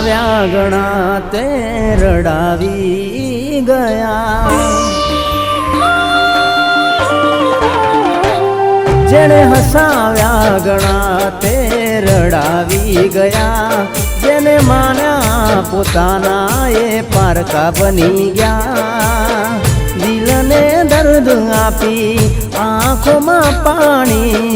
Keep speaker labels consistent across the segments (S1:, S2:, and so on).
S1: હસાવ્યા ઘણા તે રડાવી ગયા, જેને હસાવ્યા ઘણા તે રડાવી ગયા, જેને માન્યા પોતાના એ પારકા બની ગયા, દિલને દર્દ આપી આંખોમાં પાણી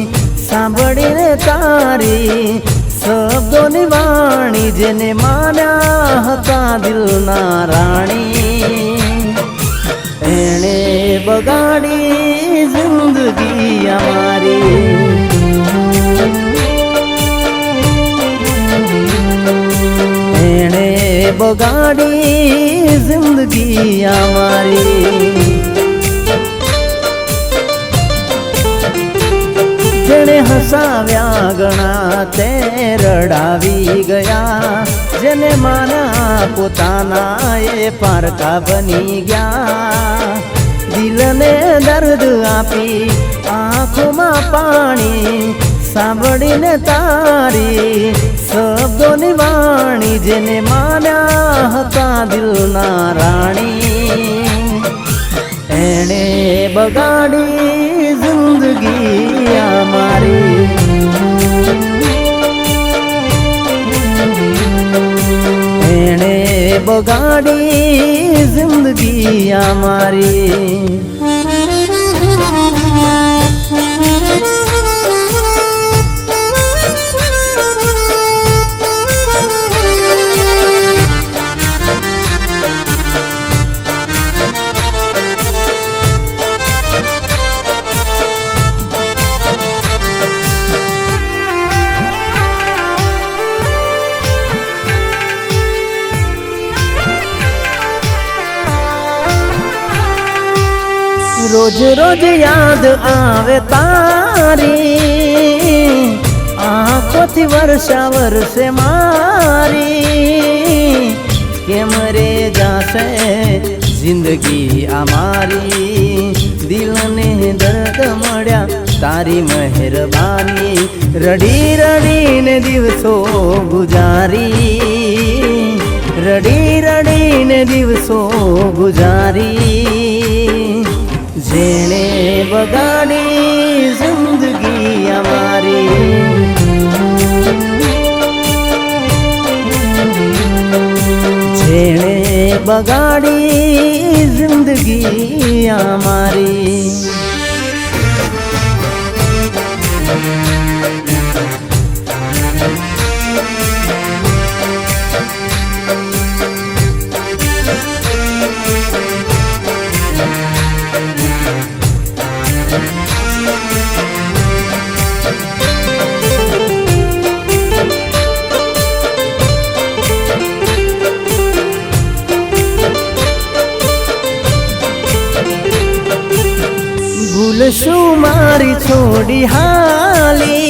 S1: સાંભળીને તારી શબ્દોની વાણી, જેને માન્યા હતા દિલના રાણી, એણે બગાડી જિંદગી અમારી, એણે બગાડી જિંદગી અમારી, જેણે હસાવ્યા ઘણા તે રડાવી ગયા, જેને માના પોતાના એ પારકા બની ગયા, દિલને દર્દ આપી આંખોમાં પાણી સાંભળીને તારી શબ્દોની વાણી, જેને માન્યા હતા દિલના રાણી, એણે બગાડી જિંદગી અમારી, એણે બગાડી જિંદગી અમારી। रोज रोज याद आवे तारी आँखों वर्षा वर्षे मारी, केम रे जासे जिंदगी आमारी, दिल ने दर्द मळ्या तारी मेहरबानी, रडी रडी ने दिवसो गुजारी, रडी रडी ने दिवसो गुजारी, जेने बगाड़ी जिंदगी हमारी, जेने बगाड़ी जिंदगी हमारी। भूलशू मारी छोड़ी हाली,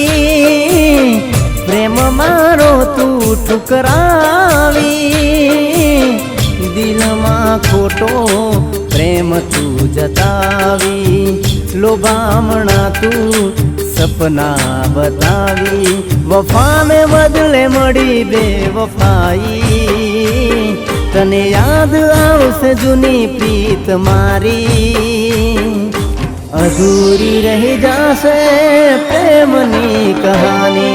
S1: प्रेम मारो तू ठुकरावी, दिल में खोटो प्रेम तू जतावी, लोभामणा तू सपना बतावी, वफा में बदले मड़ी बेवफाई, तने याद आवशे जूनी प्रीत मारी, अधूरी रह जासे प्रेमनी कहानी,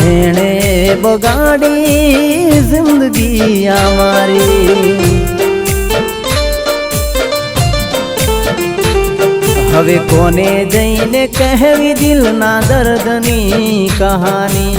S1: एणे बगाड़ी जिंदगी हमारी, हवे कोने जईने कहवी दिल ना दर्दनी कहानी।